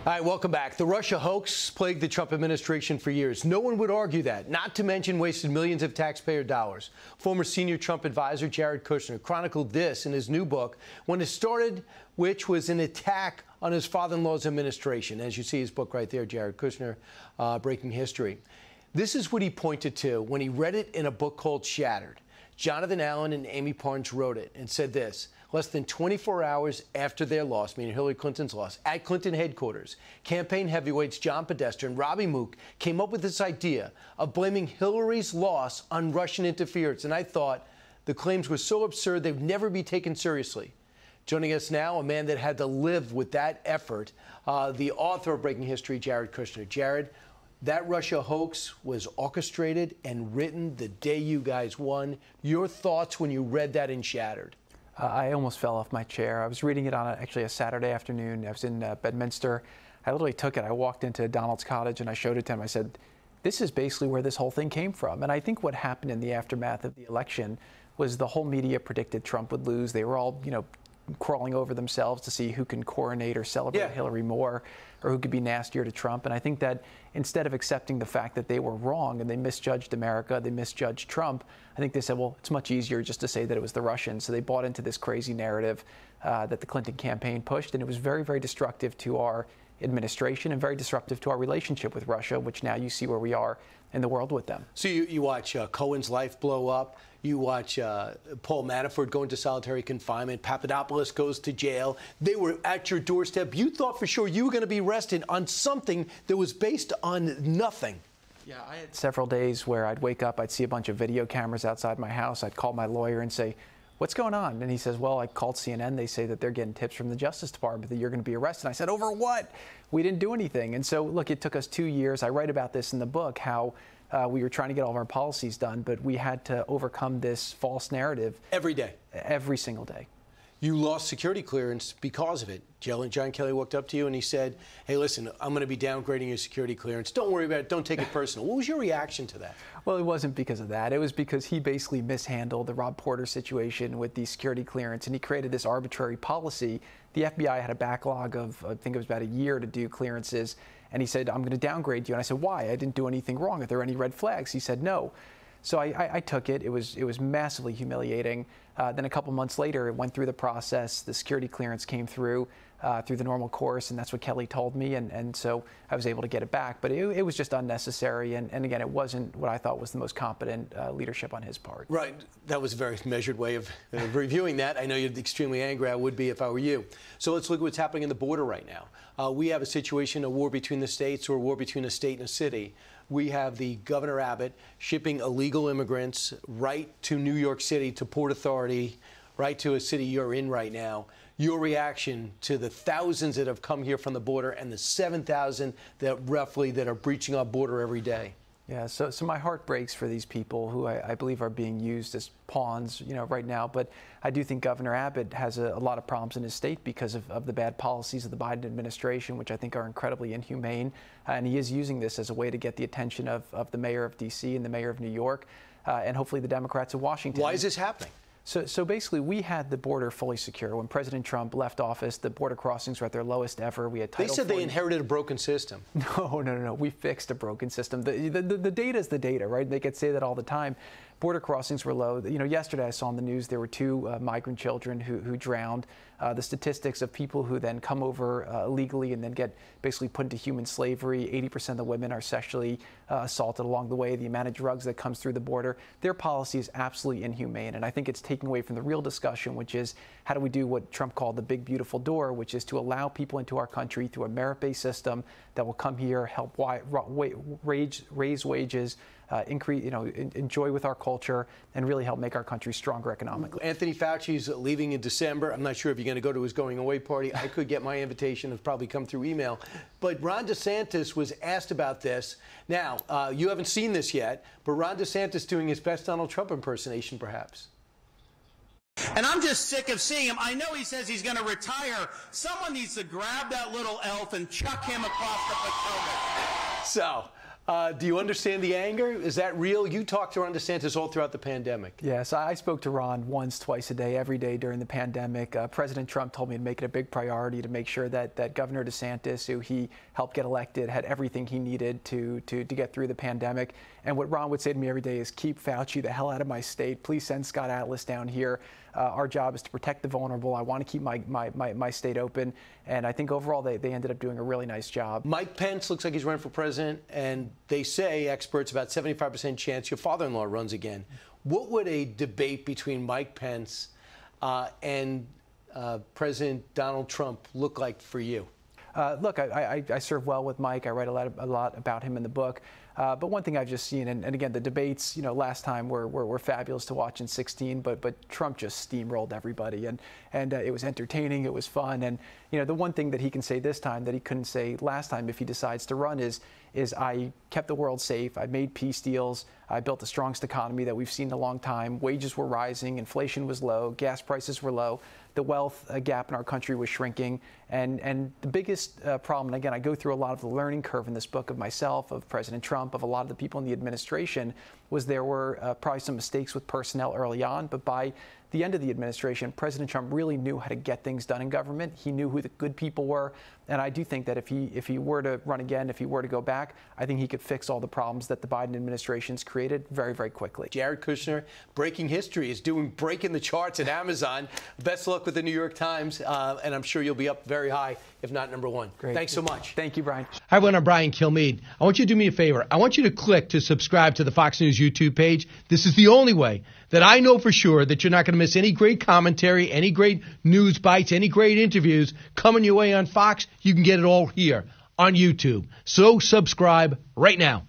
All right, welcome back. The Russia hoax plagued the Trump administration for years. No one would argue that, not to mention wasted millions of taxpayer dollars. Former senior Trump advisor Jared Kushner chronicled this in his new book, When It Started, which was an attack on his father-in-law's administration. As you see his book right there, Jared Kushner, Breaking History. This is what he pointed to when he read it in a book called Shattered. Jonathan Allen and Amy Parnes wrote it and said this: less than 24 hours after their loss, meaning Hillary Clinton's loss, at Clinton headquarters, campaign heavyweights John Podesta and Robbie Mook came up with this idea of blaming Hillary's loss on Russian interference. And I thought the claims were so absurd they would never be taken seriously. Joining us now, a man that had to live with that effort, the author of Breaking History, Jared Kushner. Jared, that Russia hoax was orchestrated and written the day you guys won. Your thoughts when you read that in Shattered? I almost fell off my chair. I was reading it on actually a Saturday afternoon. I was in Bedminster. I literally took it. I walked into Donald's cottage and I showed it to him. I said, this is basically where this whole thing came from. And I think what happened in the aftermath of the election was the whole media predicted Trump would lose. They were all, crawling over themselves to see who can coronate or celebrate Hillary more, or who could be nastier to Trump. And I think that instead of accepting the fact that they were wrong and they misjudged America, they misjudged Trump, I think they said, well, it's much easier just to say that it was the Russians. So they bought into this crazy narrative that the Clinton campaign pushed, and it was very, very destructive to our administration and very disruptive to our relationship with Russia, which now you see where we are in the world with them. So you watch Cohen's life blow up. You watch Paul Manafort go into solitary confinement. Papadopoulos goes to jail. They were at your doorstep. You thought for sure you were going to be arrested on something that was based on nothing. Yeah, I had several days where I'd wake up, I'd see a bunch of video cameras outside my house. I'd call my lawyer and say, what's going on? And he says, well, I called CNN. They say that they're getting tips from the Justice Department that you're going to be arrested. And I said, over what? We didn't do anything. And so, look, it took us 2 years. I write about this in the book, how we were trying to get all of our policies done, but we had to overcome this false narrative. Every day. Every single day. You lost security clearance because of it. John Kelly walked up to you and he said, hey, listen, I'm going to be downgrading your security clearance. Don't worry about it. Don't take it personal. What was your reaction to that? Well, it wasn't because of that. It was because he basically mishandled the Rob Porter situation with the security clearance, and he created this arbitrary policy. The FBI had a backlog of, I think it was about a year to do clearances, and he said, I'm going to downgrade you. And I said, why? I didn't do anything wrong. Are there any red flags? He said, no. So I took it. It was massively humiliating. Then a couple months later, it went through the process. The security clearance came through the normal course, and that's what Kelly told me. And so I was able to get it back. But it was just unnecessary. And again, it wasn't what I thought was the most competent leadership on his part. Right. That was a very measured way of reviewing that. I know you're extremely angry. I would be if I were you. So let's look at what's happening in the border right now. We have a situation, a war between the states, or a war between a state and a city. We have the Governor Abbott shipping illegal immigrants right to New York City, to Port Authority, right to a city you're in right now. Your reaction to the thousands that have come here from the border and the 7,000 that roughly that are breaching our border every day? Yeah, so my heart breaks for these people who I believe are being used as pawns, right now. But I do think Governor Abbott has a lot of problems in his state because of the bad policies of the Biden administration, which I think are incredibly inhumane. And he is using this as a way to get the attention of the mayor of D.C. and the mayor of New York, and hopefully the Democrats of Washington. Why is this happening? So basically, we had the border fully secure. When President Trump left office, the border crossings were at their lowest ever. We had Title 40. They said they inherited a broken system. No. We fixed a broken system. The data is the data, right? They could say that all the time. Border crossings were low. Yesterday I saw on the news there were 2 migrant children who drowned. The statistics of people who then come over illegally and then get basically put into human slavery, 80% of the women are sexually assaulted along the way. The amount of drugs that comes through the border, their policy is absolutely inhumane. And I think it's taking away from the real discussion, which is how do we do what Trump called the big, beautiful door, which is to allow people into our country through a merit-based system that will come here, help raise wages, increase, enjoy with our culture, and really help make our country stronger economically. Anthony Fauci's leaving in December. I'm not sure if you're going to go to his going away party. I could get my invitation. It's probably come through email. But Ron DeSantis was asked about this. Now, you haven't seen this yet, but Ron DeSantis doing his best Donald Trump impersonation, perhaps. And I'm just sick of seeing him. I know he says he's going to retire. Someone needs to grab that little elf and chuck him across the Potomac. So, Do you understand the anger? Is that real? You talked to Ron DeSantis all throughout the pandemic. Yes, I spoke to Ron once, twice a day, every day during the pandemic. President Trump told me to make it a big priority to make sure that Governor DeSantis, who he helped get elected, had everything he needed to get through the pandemic. And what Ron would say to me every day is, keep Fauci the hell out of my state. Please send Scott Atlas down here. Our job is to protect the vulnerable. I want to keep my state open. And I think overall they ended up doing a really nice job. Mike Pence looks like he's running for president, and they say, experts, about 75% chance your father-in-law runs again. What would a debate between Mike Pence and President Donald Trump look like for you? Look, I serve well with Mike. I write a lot about him in the book. But one thing I've just seen, and again, the debates, last time were fabulous to watch in 2016, but Trump just steamrolled everybody, and it was entertaining, it was fun, and the one thing that he can say this time that he couldn't say last time if he decides to run is I kept the world safe, I made peace deals, I built the strongest economy that we've seen in a long time, wages were rising, inflation was low, gas prices were low, the wealth gap in our country was shrinking, and the biggest problem, and again, I go through a lot of the learning curve in this book of myself, of President Trump, of a lot of the people in the administration, was there were probably some mistakes with personnel early on, but by the end of the administration, President Trump really knew how to get things done in government. He knew who the good people were, and I do think that if he were to run again, if he were to go back, I think he could fix all the problems that the Biden administration's created very, very quickly. Jared Kushner, breaking history, is breaking the charts at Amazon. Best of luck with the New York Times, and I'm sure you'll be up very high, if not #1. Great. Thanks so much. Thank you, Brian. Hi, everyone. I'm Brian Kilmeade. I want you to do me a favor. I want you to click to subscribe to the Fox News YouTube page. This is the only way that I know for sure that you're not going to miss any great commentary, any great news bites, any great interviews coming your way on Fox. You can get it all here on YouTube. So subscribe right now.